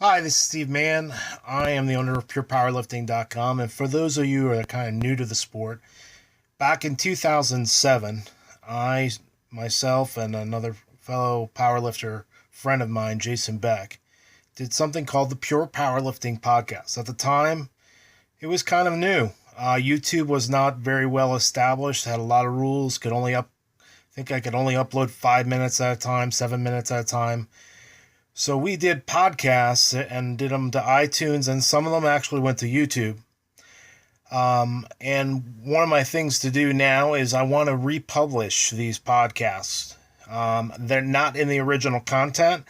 Hi, this is Steve Mann. I am the owner of PurePowerlifting.com, and for those of you who are kind of new to the sport, back in 2007, I, myself, and another fellow powerlifter friend of mine, Jason Beck, did something called the Pure Powerlifting Podcast. At the time, it was kind of new. YouTube was not very well established, had a lot of rules, I think I could only upload 5 minutes at a time, 7 minutes at a time. So we did podcasts and did them to iTunes, and some of them actually went to YouTube. And one of my things to do now is I want to republish these podcasts. They're not in the original content.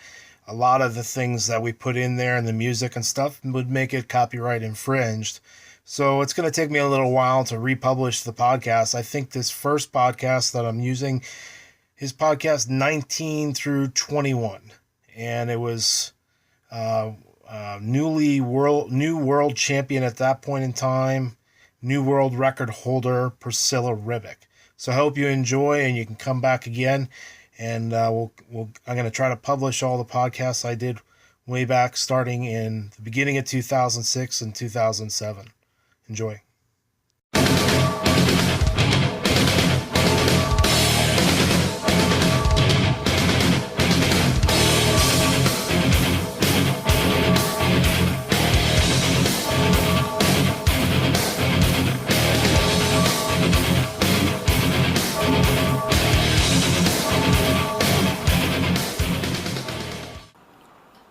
A lot of the things that we put in there and the music and stuff would make it copyright infringed. So it's going to take me a little while to republish the podcast. I think this first podcast that I'm using is podcast 19 through 21. And it was new world champion at that point in time, new world record holder Priscilla Ribic. So I hope you enjoy, and you can come back again. And I'm going to try to publish all the podcasts I did way back, starting in the beginning of 2006 and 2007. Enjoy.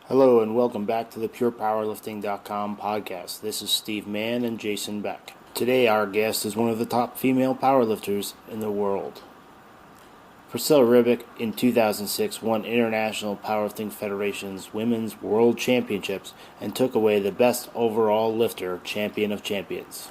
Hello and welcome back to the PurePowerlifting.com podcast. This is Steve Mann and Jason Beck. Today our guest is one of the top female powerlifters in the world. Priscilla Ribic in 2006 won International Powerlifting Federation's Women's World Championships and took away the Best Overall Lifter Champion of Champions.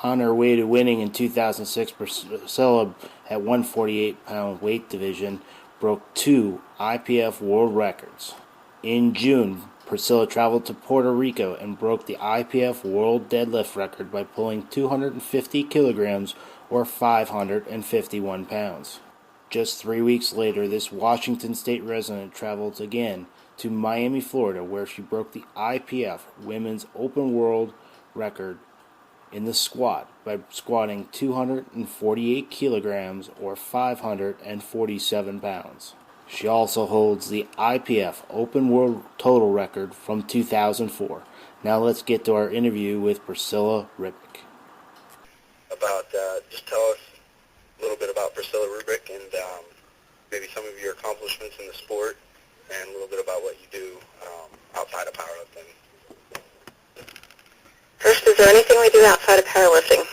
On her way to winning in 2006, Priscilla at 148-pound weight division broke 2 IPF world records. In June, Priscilla traveled to Puerto Rico and broke the IPF world deadlift record by pulling 250 kilograms or 551 pounds. Just 3 weeks later, this Washington State resident traveled again to Miami, Florida, where she broke the IPF women's open world record in the squat by squatting 248 kilograms or 547 pounds. She also holds the IPF Open World Total Record from 2004. Now let's get to our interview with Priscilla Ribic. Just tell us a little bit about Priscilla Ribic and maybe some of your accomplishments in the sport and a little bit about what you do outside of powerlifting. First, is there anything we do outside of powerlifting?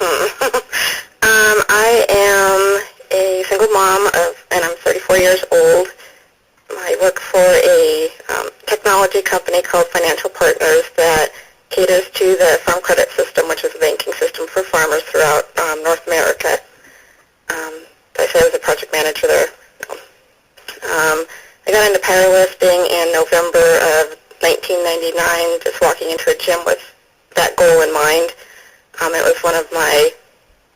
I am a single mom and I'm 34 years old. I work for a technology company called Financial Partners that caters to the Farm Credit System, which is a banking system for farmers throughout North America. I say I was a project manager there. I got into powerlifting in November of 1999, just walking into a gym with that goal in mind. It was one of my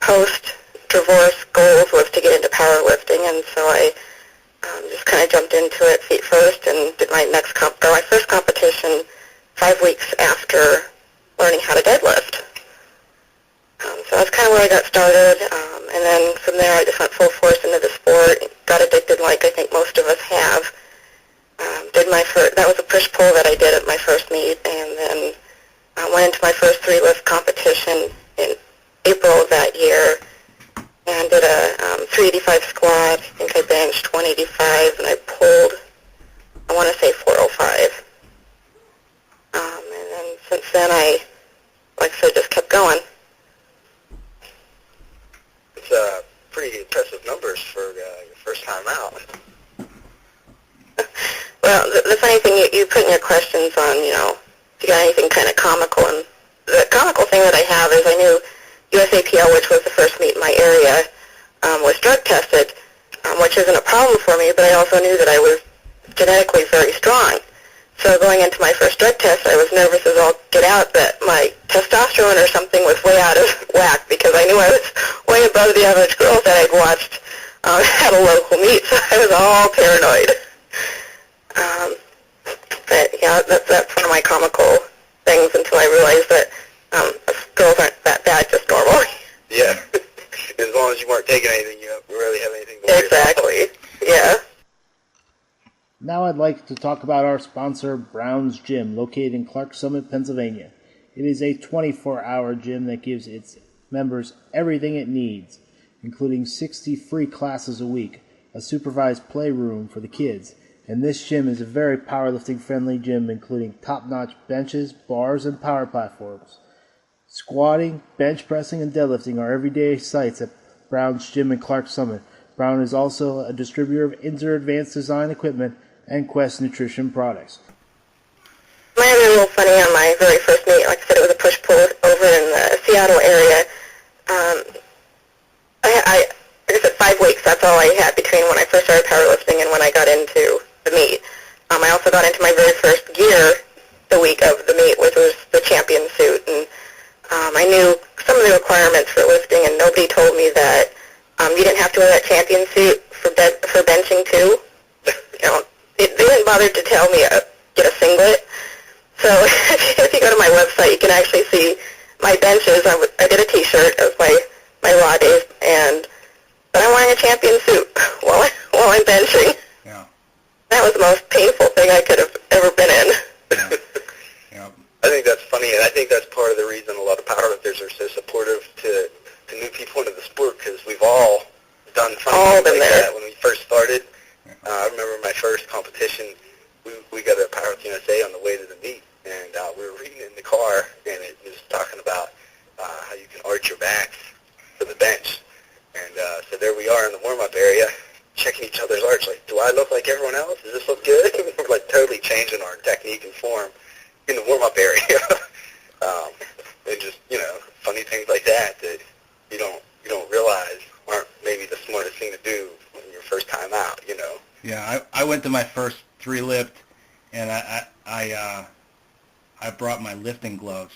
post-divorce goals was to get into powerlifting, and so I just kind of jumped into it feet first and did my first competition 5 weeks after learning how to deadlift. So that's kind of where I got started, and then from there I just went full force into the sport, got addicted like I think most of us have. That was a push-pull that I did at my first meet, and then went into my first 3-lift competition in April of that year, and did a 385 squat. I think I benched 185, and I pulled, I want to say 405. And then since then I, like I said, just kept going. It's pretty impressive numbers for your first time out. Well, the funny thing, you put in your questions on, if you got anything kind of comical, and the comical thing that I have is I knew USAPL, which was the first meet in my area, was drug tested, which isn't a problem for me, but I also knew that I was genetically very strong. So going into my first drug test, I was nervous as all get out that my testosterone or something was way out of whack, because I knew I was way above the average girls that I'd watched at a local meet, so I was all paranoid. But yeah, that's one of my comical realized that girls aren't that bad, just normal. Yeah. As long as you weren't taking anything, you don't really have anything to worry about. Exactly. Yeah. Now I'd like to talk about our sponsor, Brown's Gym, located in Clark Summit, Pennsylvania. It is a 24-hour gym that gives its members everything it needs, including 60 free classes a week, a supervised playroom for the kids, and this gym is a very powerlifting-friendly gym, including top-notch benches, bars, and power platforms. Squatting, bench pressing, and deadlifting are everyday sights at Brown's Gym in Clark Summit. Brown is also a distributor of Inter Advanced Design equipment and Quest Nutrition products. Mine was a little funny on my very first meet. Like I said, it was a push-pull over in the Seattle area. I said 5 weeks. That's all I had between when I first started powerlifting and when I got into the meet. I also got into my very first gear the week of the meet, which was the champion suit. And I knew some of the requirements for lifting, and nobody told me that you didn't have to wear that champion suit for benching too. They didn't bother to tell me get a singlet. So if you go to my website, you can actually see my benches. I did a T-shirt of my raw days, but I'm wearing a champion suit while I'm benching. Yeah. That was the most painful thing I could have ever been in. Yeah. Yeah. I think that's funny, and I think that's part of the reason a lot of powerlifters are so supportive to new people into the sport, because we've all done something like that when we first started. I remember my first competition, we got a Powerlifting USA on the way to the meet, and we were reading it in the car, and it was talking about how you can arch your backs for the bench. And so there we are in the warm-up area, checking each other's arch, like, do I look like everyone else? Does this look good? We're like totally changing our technique and form in the warm-up area. And just, funny things like that you don't realize aren't maybe the smartest thing to do when your first time out, Yeah, I went to my first 3 lift, and I brought my lifting gloves.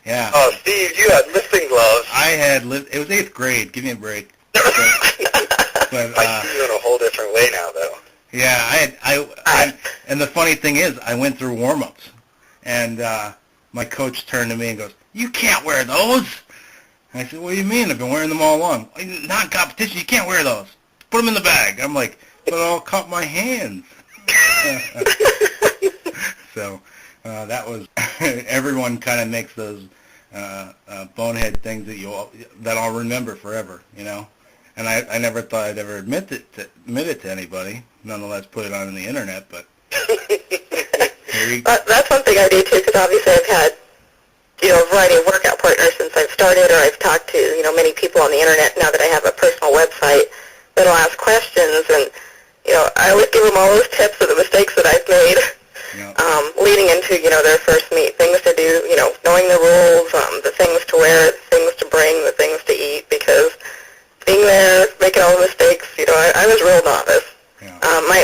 Yeah. Oh, Steve, you had lifting gloves. I had it was 8th grade. Give me a break. But I see you in a whole different way now, though. Yeah, I and the funny thing is, I went through warm-ups, and my coach turned to me and goes, "You can't wear those." And I said, "What do you mean? I've been wearing them all along." "Not in competition. You can't wear those. Put them in the bag." I'm like, "But I'll cut my hands." So that was everyone kind of makes those bonehead things that I'll remember forever, And I never thought I'd ever admit it to anybody. Nonetheless, put it on the internet, but. That's one thing I do too, because obviously I've had a variety of workout partners since I've started, or I've talked to many people on the internet now that I have a personal website that'll ask questions, and I always give them all those tips of the mistakes that I've made. Yeah. Leading into their first meet, things to do, knowing the rules, the things to wear, the things to bring, the things to eat, because being there, making all the mistakes, I was real novice. Yeah.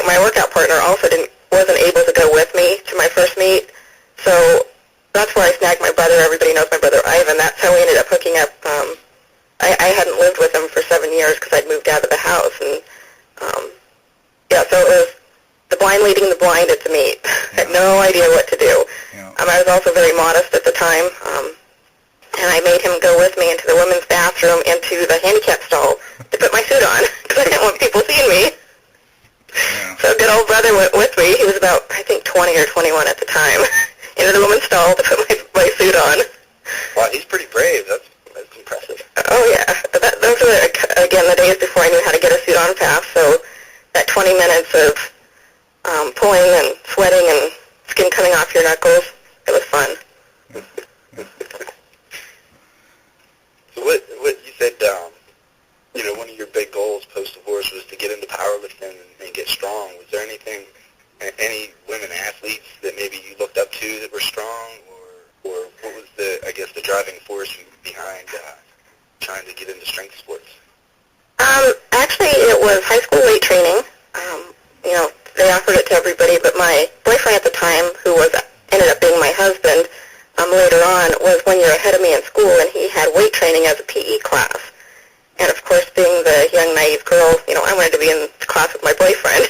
My workout partner also wasn't able to go with me to my first meet, so that's where I snagged my brother. Everybody knows my brother Ivan. That's how we ended up hooking up. I hadn't lived with him for 7 years because I'd moved out of the house, and so it was the blind leading the blind at the meet. I had no idea what to do. Yeah. I was also very modest at the time, and I made him go with me into the women's bathroom, into the handicap stall to put my suit on because I didn't want people seeing me. Yeah. So good old brother went with me. He was about, I think, 20 or 21 at the time, into the women's stall to put my suit on. Wow, he's pretty brave. That's impressive. Oh, yeah. Those were, again, the days before I knew how to get a suit on fast, so that 20 minutes of pulling and sweating and skin coming off your knuckles, it was fun. So what you said, one of your big goals post-divorce was to get into powerlifting and get strong. Was there any women athletes that maybe you looked up to that were strong, or what was the driving force behind trying to get into strength sports? Actually, it was high school weight training. They offered it to everybody, but my boyfriend at the time, who ended up being my husband later on, was 1 year ahead of me in school, and he had weight training as a PE class. And of course, being the young, naive girl, I wanted to be in class with my boyfriend.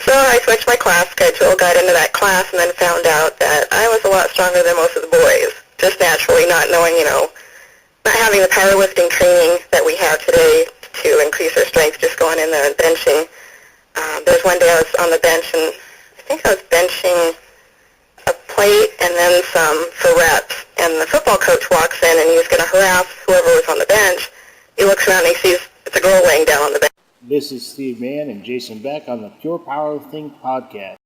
So I switched my class schedule, got into that class and then found out that I was a lot stronger than most of the boys, just naturally, not knowing, not having the powerlifting training that we have today to increase our strength, just going in there and benching. There's one day I was on the bench, and I think I was benching a plate and then some for reps, and the football coach walks in, and he was going to harass whoever was on the bench. He looks around and he sees it's a girl laying down on the bench. This is Steve Mann and Jason Beck on the Pure Powerlifting Podcast.